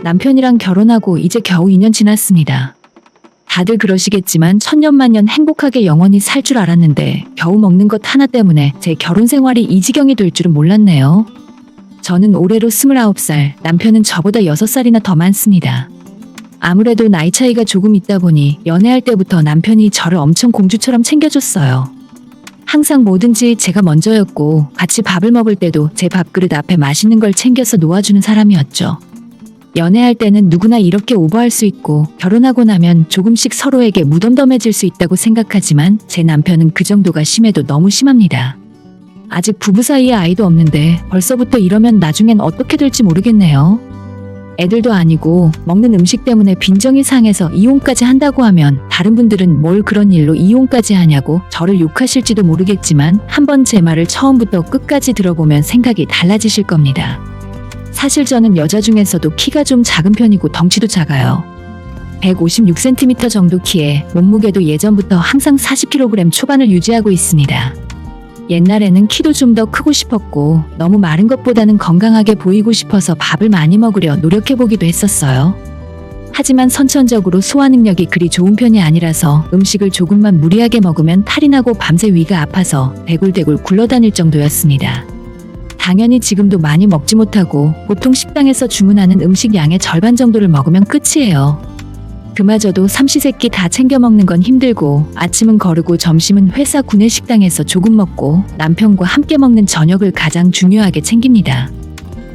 남편이랑 결혼하고 이제 겨우 2년 지났습니다. 다들 그러시겠지만 천년만년 행복하게 영원히 살 줄 알았는데 겨우 먹는 것 하나 때문에 제 결혼 생활이 이 지경이 될 줄은 몰랐네요. 저는 올해로 29살, 남편은 저보다 6살이나 더 많습니다. 아무래도 나이 차이가 조금 있다 보니 연애할 때부터 남편이 저를 엄청 공주처럼 챙겨줬어요. 항상 뭐든지 제가 먼저였고 같이 밥을 먹을 때도 제 밥그릇 앞에 맛있는 걸 챙겨서 놓아주는 사람이었죠. 연애할 때는 누구나 이렇게 오버할 수 있고 결혼하고 나면 조금씩 서로에게 무덤덤해질 수 있다고 생각하지만 제 남편은 그 정도가 심해도 너무 심합니다. 아직 부부 사이에 아이도 없는데 벌써부터 이러면 나중엔 어떻게 될지 모르겠네요. 애들도 아니고 먹는 음식 때문에 빈정이 상해서 이혼까지 한다고 하면 다른 분들은 뭘 그런 일로 이혼까지 하냐고 저를 욕하실지도 모르겠지만 한번 제 말을 처음부터 끝까지 들어보면 생각이 달라지실 겁니다. 사실 저는 여자 중에서도 키가 좀 작은 편이고 덩치도 작아요. 156cm 정도 키에 몸무게도 예전부터 항상 40kg 초반을 유지하고 있습니다. 옛날에는 키도 좀 더 크고 싶었고 너무 마른 것보다는 건강하게 보이고 싶어서 밥을 많이 먹으려 노력해보기도 했었어요. 하지만 선천적으로 소화 능력이 그리 좋은 편이 아니라서 음식을 조금만 무리하게 먹으면 탈이 나고 밤새 위가 아파서 대굴대굴 굴러다닐 정도였습니다. 당연히 지금도 많이 먹지 못하고 보통 식당에서 주문하는 음식 양의 절반 정도를 먹으면 끝이에요. 그마저도 삼시세끼 다 챙겨 먹는 건 힘들고 아침은 거르고 점심은 회사 구내식당에서 조금 먹고 남편과 함께 먹는 저녁을 가장 중요하게 챙깁니다.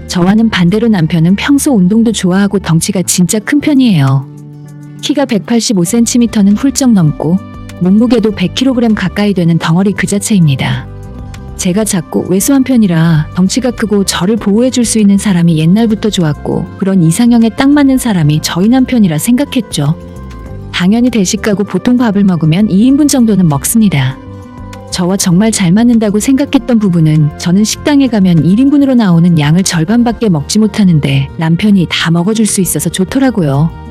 저와는 반대로 남편은 평소 운동도 좋아하고 덩치가 진짜 큰 편이에요. 키가 185cm는 훌쩍 넘고 몸무게도 100kg 가까이 되는 덩어리 그 자체입니다. 제가 작고 왜소한 편이라 덩치가 크고 저를 보호해줄 수 있는 사람이 옛날부터 좋았고 그런 이상형에 딱 맞는 사람이 저희 남편이라 생각했죠. 당연히 대식 가고 보통 밥을 먹으면 2인분 정도는 먹습니다. 저와 정말 잘 맞는다고 생각했던 부분은 저는 식당에 가면 1인분으로 나오는 양을 절반밖에 먹지 못하는데 남편이 다 먹어줄 수 있어서 좋더라고요.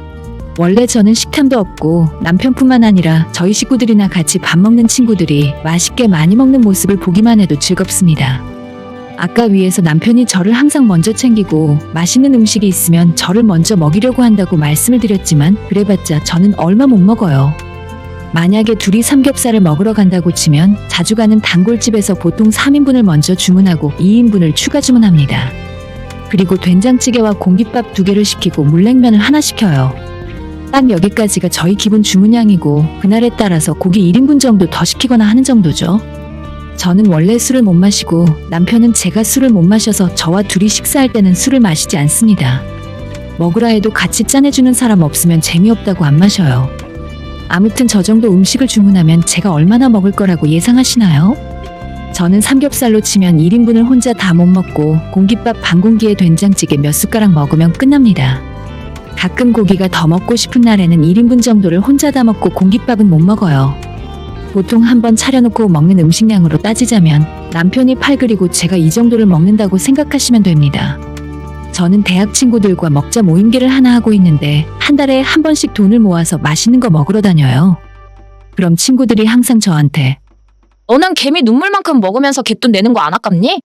원래 저는 식탐도 없고 남편뿐만 아니라 저희 식구들이나 같이 밥 먹는 친구들이 맛있게 많이 먹는 모습을 보기만 해도 즐겁습니다. 아까 위에서 남편이 저를 항상 먼저 챙기고 맛있는 음식이 있으면 저를 먼저 먹이려고 한다고 말씀을 드렸지만 그래봤자 저는 얼마 못 먹어요. 만약에 둘이 삼겹살을 먹으러 간다고 치면 자주 가는 단골집에서 보통 3인분을 먼저 주문하고 2인분을 추가 주문합니다. 그리고 된장찌개와 공깃밥 2개를 시키고 물냉면을 하나 시켜요. 딱 여기까지가 저희 기본 주문량이고 그날에 따라서 고기 1인분 정도 더 시키거나 하는 정도죠. 저는 원래 술을 못 마시고 남편은 제가 술을 못 마셔서 저와 둘이 식사할 때는 술을 마시지 않습니다. 먹으라 해도 같이 짜내주는 사람 없으면 재미없다고 안 마셔요. 아무튼 저 정도 음식을 주문하면 제가 얼마나 먹을 거라고 예상하시나요? 저는 삼겹살로 치면 1인분을 혼자 다 못 먹고 공깃밥 반 공기에 된장찌개 몇 숟가락 먹으면 끝납니다. 가끔 고기가 더 먹고 싶은 날에는 1인분 정도를 혼자 다 먹고 공깃밥은 못 먹어요. 보통 한번 차려놓고 먹는 음식량으로 따지자면 남편이 8 그리고 제가 이 정도를 먹는다고 생각하시면 됩니다. 저는 대학 친구들과 먹자 모임기를 하나 하고 있는데 한 달에 한 번씩 돈을 모아서 맛있는 거 먹으러 다녀요. 그럼 친구들이 항상 저한테 너는 개미 눈물만큼 먹으면서 갯돈 내는 거 안 아깝니?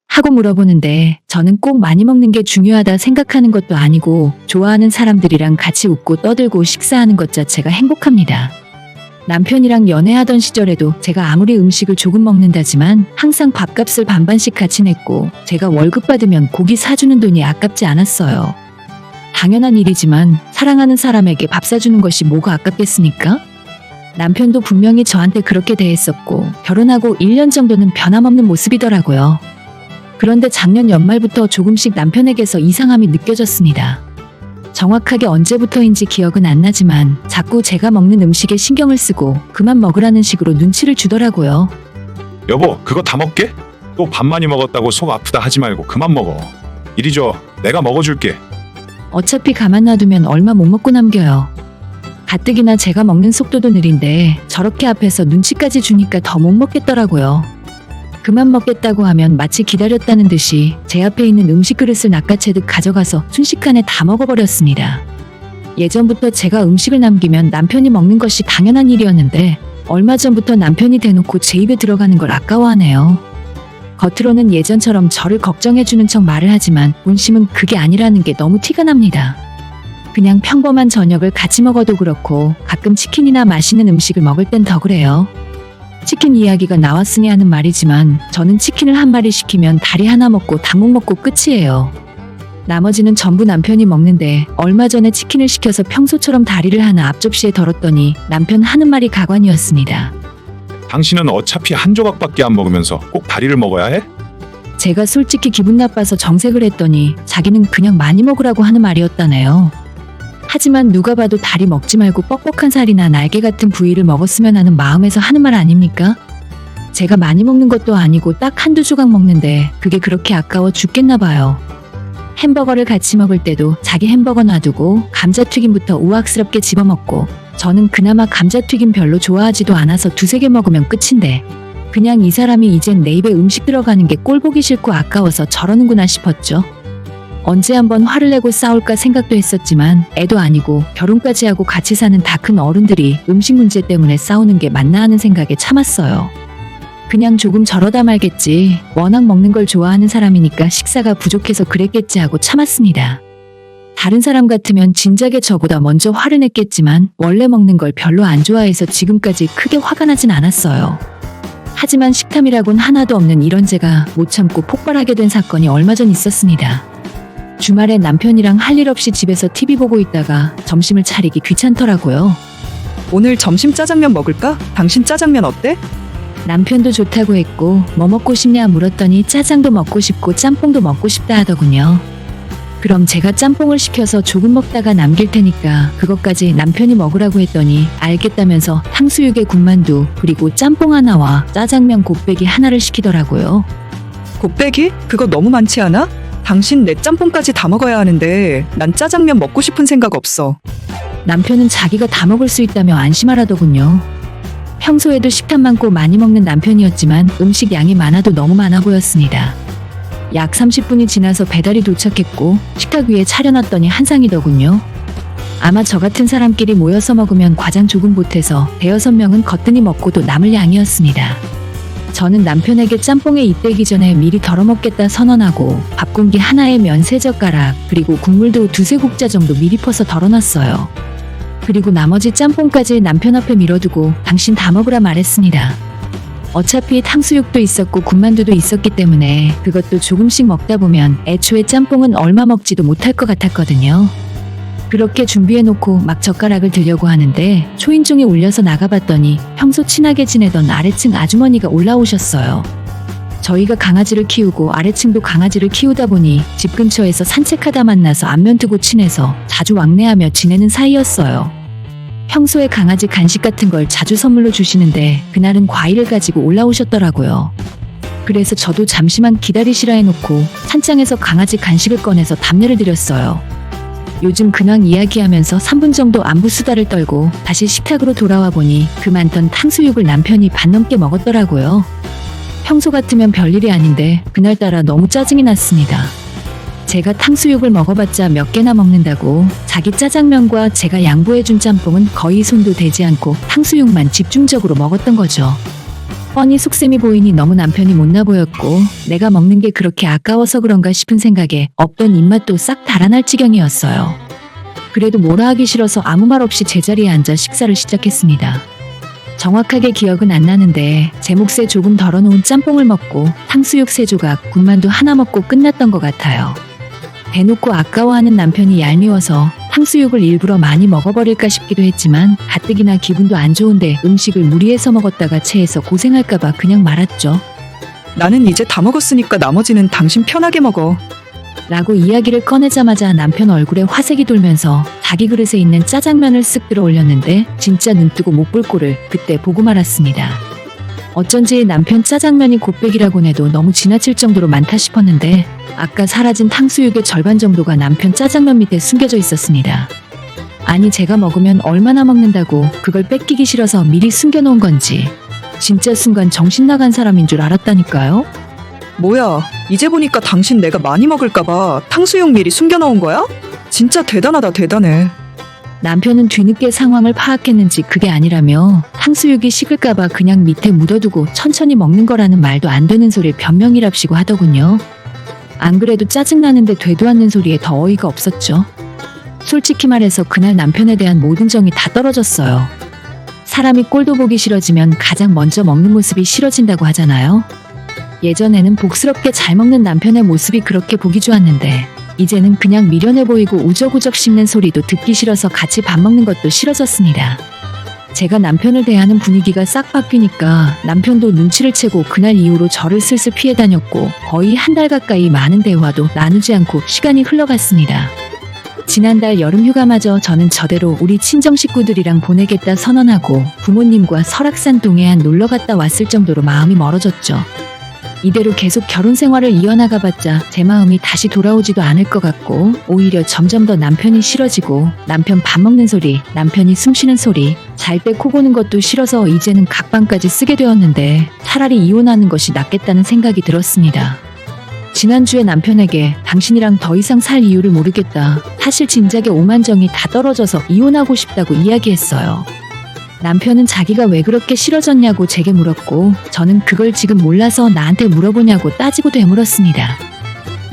하고 물어보는데 저는 꼭 많이 먹는 게 중요하다 생각하는 것도 아니고 좋아하는 사람들이랑 같이 웃고 떠들고 식사하는 것 자체가 행복합니다. 남편이랑 연애하던 시절에도 제가 아무리 음식을 조금 먹는다지만 항상 밥값을 반반씩 같이 냈고 제가 월급 받으면 고기 사주는 돈이 아깝지 않았어요. 당연한 일이지만 사랑하는 사람에게 밥 사주는 것이 뭐가 아깝겠습니까? 남편도 분명히 저한테 그렇게 대했었고 결혼하고 1년 정도는 변함없는 모습이더라고요. 그런데 작년 연말부터 조금씩 남편에게서 이상함이 느껴졌습니다. 정확하게 언제부터인지 기억은 안 나지만 자꾸 제가 먹는 음식에 신경을 쓰고 그만 먹으라는 식으로 눈치를 주더라고요. 여보, 그거 다 먹게? 또 밥 많이 먹었다고 속 아프다 하지 말고 그만 먹어. 이리 줘, 내가 먹어줄게. 어차피 가만 놔두면 얼마 못 먹고 남겨요. 가뜩이나 제가 먹는 속도도 느린데 저렇게 앞에서 눈치까지 주니까 더 못 먹겠더라고요. 그만 먹겠다고 하면 마치 기다렸다는 듯이 제 앞에 있는 음식 그릇을 낚아채듯 가져가서 순식간에 다 먹어버렸습니다. 예전부터 제가 음식을 남기면 남편이 먹는 것이 당연한 일이었는데 얼마 전부터 남편이 대놓고 제 입에 들어가는 걸 아까워하네요. 겉으로는 예전처럼 저를 걱정해주는 척 말을 하지만 본심은 그게 아니라는 게 너무 티가 납니다. 그냥 평범한 저녁을 같이 먹어도 그렇고 가끔 치킨이나 맛있는 음식을 먹을 땐 더 그래요. 치킨 이야기가 나왔으니 하는 말이지만 저는 치킨을 한 마리 시키면 다리 하나 먹고 닭목 먹고 끝이에요. 나머지는 전부 남편이 먹는데 얼마 전에 치킨을 시켜서 평소처럼 다리를 하나 앞접시에 덜었더니 남편 하는 말이 가관이었습니다. 당신은 어차피 한 조각밖에 안 먹으면서 꼭 다리를 먹어야 해? 제가 솔직히 기분 나빠서 정색을 했더니 자기는 그냥 많이 먹으라고 하는 말이었다네요. 하지만 누가 봐도 다리 먹지 말고 뻑뻑한 살이나 날개 같은 부위를 먹었으면 하는 마음에서 하는 말 아닙니까? 제가 많이 먹는 것도 아니고 딱 한두 조각 먹는데 그게 그렇게 아까워 죽겠나 봐요. 햄버거를 같이 먹을 때도 자기 햄버거 놔두고 감자튀김부터 우악스럽게 집어먹고 저는 그나마 감자튀김 별로 좋아하지도 않아서 두세 개 먹으면 끝인데 그냥 이 사람이 이젠 내 입에 음식 들어가는 게 꼴보기 싫고 아까워서 저러는구나 싶었죠. 언제 한번 화를 내고 싸울까 생각도 했었지만 애도 아니고 결혼까지 하고 같이 사는 다 큰 어른들이 음식 문제 때문에 싸우는 게 맞나 하는 생각에 참았어요. 그냥 조금 저러다 말겠지. 워낙 먹는 걸 좋아하는 사람이니까 식사가 부족해서 그랬겠지 하고 참았습니다. 다른 사람 같으면 진작에 저보다 먼저 화를 냈겠지만 원래 먹는 걸 별로 안 좋아해서 지금까지 크게 화가 나진 않았어요. 하지만 식탐이라곤 하나도 없는 이런 제가 못 참고 폭발하게 된 사건이 얼마 전 있었습니다. 주말에 남편이랑 할 일 없이 집에서 TV 보고 있다가 점심을 차리기 귀찮더라고요. 오늘 점심 짜장면 먹을까? 당신 짜장면 어때? 남편도 좋다고 했고 뭐 먹고 싶냐 물었더니 짜장도 먹고 싶고 짬뽕도 먹고 싶다 하더군요. 그럼 제가 짬뽕을 시켜서 조금 먹다가 남길 테니까 그것까지 남편이 먹으라고 했더니 알겠다면서 탕수육에 군만두 그리고 짬뽕 하나와 짜장면 곱빼기 하나를 시키더라고요. 곱빼기? 그거 너무 많지 않아? 당신 내 짬뽕까지 다 먹어야 하는데 난 짜장면 먹고 싶은 생각 없어. 남편은 자기가 다 먹을 수 있다며 안심하라더군요. 평소에도 식탐 많고 많이 먹는 남편이었지만 음식 양이 많아도 너무 많아 보였습니다. 약 30분이 지나서 배달이 도착했고 식탁 위에 차려놨더니 한 상이더군요. 아마 저 같은 사람끼리 모여서 먹으면 과장 조금 보태서 대여섯 명은 거뜬히 먹고도 남을 양이었습니다. 저는 남편에게 짬뽕에 입 대기 전에 미리 덜어 먹겠다 선언하고 밥 공기 하나에 면 3젓가락 그리고 국물도 두세 국자 정도 미리 퍼서 덜어놨어요. 그리고 나머지 짬뽕까지 남편 앞에 밀어두고 당신 다 먹으라 말했습니다. 어차피 탕수육도 있었고 군만두도 있었기 때문에 그것도 조금씩 먹다 보면 애초에 짬뽕은 얼마 먹지도 못할 것 같았거든요. 그렇게 준비해놓고 막 젓가락을 들려고 하는데 초인종이 울려서 나가봤더니 평소 친하게 지내던 아래층 아주머니가 올라오셨어요. 저희가 강아지를 키우고 아래층도 강아지를 키우다 보니 집 근처에서 산책하다 만나서 안면트고 친해서 자주 왕래하며 지내는 사이였어요. 평소에 강아지 간식 같은 걸 자주 선물로 주시는데 그날은 과일을 가지고 올라오셨더라고요. 그래서 저도 잠시만 기다리시라 해놓고 찬장에서 강아지 간식을 꺼내서 답례를 드렸어요. 요즘 근황 이야기하면서 3분 정도 안부 수다를 떨고 다시 식탁으로 돌아와 보니 그 많던 탕수육을 남편이 반 넘게 먹었더라고요. 평소 같으면 별일이 아닌데 그날따라 너무 짜증이 났습니다. 제가 탕수육을 먹어봤자 몇 개나 먹는다고 자기 짜장면과 제가 양보해준 짬뽕은 거의 손도 대지 않고 탕수육만 집중적으로 먹었던 거죠. 뻔히 속셈이 보이니 너무 남편이 못나 보였고 내가 먹는 게 그렇게 아까워서 그런가 싶은 생각에 없던 입맛도 싹 달아날 지경이었어요. 그래도 뭐라 하기 싫어서 아무 말 없이 제자리에 앉아 식사를 시작했습니다. 정확하게 기억은 안 나는데 제 몫에 조금 덜어놓은 짬뽕을 먹고 탕수육 3조각, 군만두 하나 먹고 끝났던 것 같아요. 대놓고 아까워하는 남편이 얄미워서 탕수육을 일부러 많이 먹어버릴까 싶기도 했지만 가뜩이나 기분도 안 좋은데 음식을 무리해서 먹었다가 체해서 고생할까봐 그냥 말았죠. 나는 이제 다 먹었으니까 나머지는 당신 편하게 먹어. 라고 이야기를 꺼내자마자 남편 얼굴에 화색이 돌면서 자기 그릇에 있는 짜장면을 쓱 들어 올렸는데 진짜 눈뜨고 못 볼 꼴을 그때 보고 말았습니다. 어쩐지 남편 짜장면이 곱빼기라곤 해도 너무 지나칠 정도로 많다 싶었는데 아까 사라진 탕수육의 절반 정도가 남편 짜장면 밑에 숨겨져 있었습니다. 아니 제가 먹으면 얼마나 먹는다고 그걸 뺏기기 싫어서 미리 숨겨놓은 건지 진짜 순간 정신 나간 사람인 줄 알았다니까요. 뭐야, 이제 보니까 당신 내가 많이 먹을까봐 탕수육 미리 숨겨놓은 거야? 진짜 대단하다, 대단해. 남편은 뒤늦게 상황을 파악했는지 그게 아니라며 탕수육이 식을까봐 그냥 밑에 묻어두고 천천히 먹는 거라는 말도 안 되는 소리를 변명이랍시고 하더군요. 안 그래도 짜증나는데 되도 않는 소리에 더 어이가 없었죠. 솔직히 말해서 그날 남편에 대한 모든 정이 다 떨어졌어요. 사람이 꼴도 보기 싫어지면 가장 먼저 먹는 모습이 싫어진다고 하잖아요. 예전에는 복스럽게 잘 먹는 남편의 모습이 그렇게 보기 좋았는데 이제는 그냥 미련해 보이고 우적우적 씹는 소리도 듣기 싫어서 같이 밥 먹는 것도 싫어졌습니다. 제가 남편을 대하는 분위기가 싹 바뀌니까 남편도 눈치를 채고 그날 이후로 저를 슬슬 피해 다녔고 거의 한 달 가까이 많은 대화도 나누지 않고 시간이 흘러갔습니다. 지난달 여름 휴가마저 저는 저대로 우리 친정 식구들이랑 보내겠다 선언하고 부모님과 설악산 동해안 놀러 갔다 왔을 정도로 마음이 멀어졌죠. 이대로 계속 결혼 생활을 이어나가봤자 제 마음이 다시 돌아오지도 않을 것 같고 오히려 점점 더 남편이 싫어지고 남편 밥 먹는 소리, 남편이 숨 쉬는 소리, 잘 때 코 고는 것도 싫어서 이제는 각방까지 쓰게 되었는데 차라리 이혼하는 것이 낫겠다는 생각이 들었습니다. 지난주에 남편에게 당신이랑 더 이상 살 이유를 모르겠다. 사실 진작에 오만정이 다 떨어져서 이혼하고 싶다고 이야기했어요. 남편은 자기가 왜 그렇게 싫어졌냐고 제게 물었고 저는 그걸 지금 몰라서 나한테 물어보냐고 따지고 되물었습니다.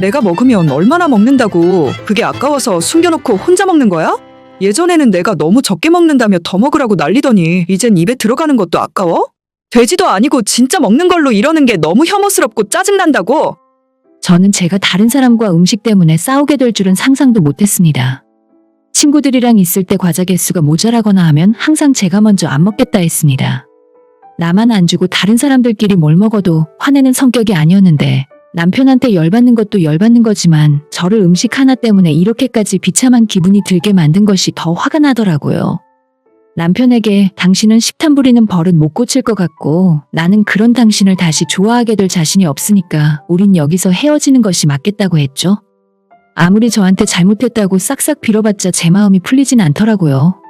내가 먹으면 얼마나 먹는다고. 그게 아까워서 숨겨놓고 혼자 먹는 거야? 예전에는 내가 너무 적게 먹는다며 더 먹으라고 난리더니 이젠 입에 들어가는 것도 아까워? 돼지도 아니고 진짜 먹는 걸로 이러는 게 너무 혐오스럽고 짜증난다고. 저는 제가 다른 사람과 음식 때문에 싸우게 될 줄은 상상도 못했습니다. 친구들이랑 있을 때 과자 개수가 모자라거나 하면 항상 제가 먼저 안 먹겠다 했습니다. 나만 안 주고 다른 사람들끼리 뭘 먹어도 화내는 성격이 아니었는데 남편한테 열받는 것도 열받는 거지만 저를 음식 하나 때문에 이렇게까지 비참한 기분이 들게 만든 것이 더 화가 나더라고요. 남편에게 당신은 식탐 부리는 버릇 못 고칠 것 같고 나는 그런 당신을 다시 좋아하게 될 자신이 없으니까 우린 여기서 헤어지는 것이 맞겠다고 했죠. 아무리 저한테 잘못했다고 싹싹 빌어봤자 제 마음이 풀리진 않더라고요.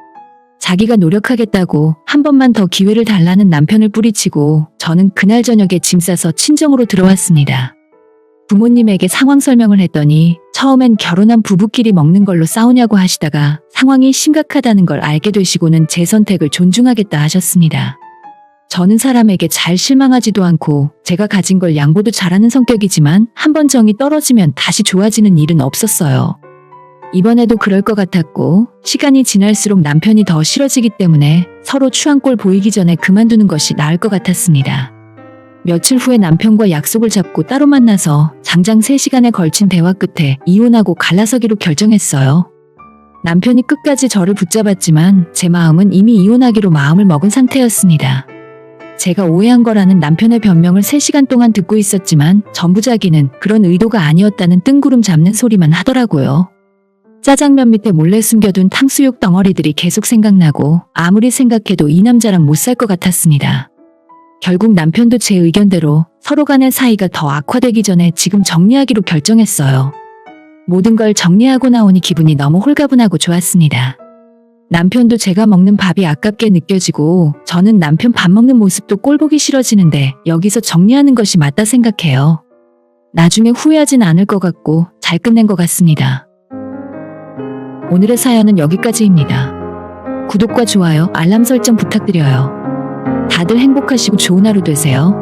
자기가 노력하겠다고 한 번만 더 기회를 달라는 남편을 뿌리치고 저는 그날 저녁에 짐 싸서 친정으로 들어왔습니다. 부모님에게 상황 설명을 했더니 처음엔 결혼한 부부끼리 먹는 걸로 싸우냐고 하시다가 상황이 심각하다는 걸 알게 되시고는 제 선택을 존중하겠다 하셨습니다. 저는 사람에게 잘 실망하지도 않고 제가 가진 걸 양보도 잘하는 성격이지만 한 번 정이 떨어지면 다시 좋아지는 일은 없었어요. 이번에도 그럴 것 같았고 시간이 지날수록 남편이 더 싫어지기 때문에 서로 추한 꼴 보이기 전에 그만두는 것이 나을 것 같았습니다. 며칠 후에 남편과 약속을 잡고 따로 만나서 장장 3시간에 걸친 대화 끝에 이혼하고 갈라서기로 결정했어요. 남편이 끝까지 저를 붙잡았지만 제 마음은 이미 이혼하기로 마음을 먹은 상태였습니다. 제가 오해한 거라는 남편의 변명을 3시간 동안 듣고 있었지만 전부자기는 그런 의도가 아니었다는 뜬구름 잡는 소리만 하더라고요. 짜장면 밑에 몰래 숨겨둔 탕수육 덩어리들이 계속 생각나고 아무리 생각해도 이 남자랑 못 살 것 같았습니다. 결국 남편도 제 의견대로 서로 간의 사이가 더 악화되기 전에 지금 정리하기로 결정했어요. 모든 걸 정리하고 나오니 기분이 너무 홀가분하고 좋았습니다. 남편도 제가 먹는 밥이 아깝게 느껴지고 저는 남편 밥 먹는 모습도 꼴보기 싫어지는데 여기서 정리하는 것이 맞다 생각해요. 나중에 후회하진 않을 것 같고 잘 끝낸 것 같습니다. 오늘의 사연은 여기까지입니다. 구독과 좋아요, 알람 설정 부탁드려요. 다들 행복하시고 좋은 하루 되세요.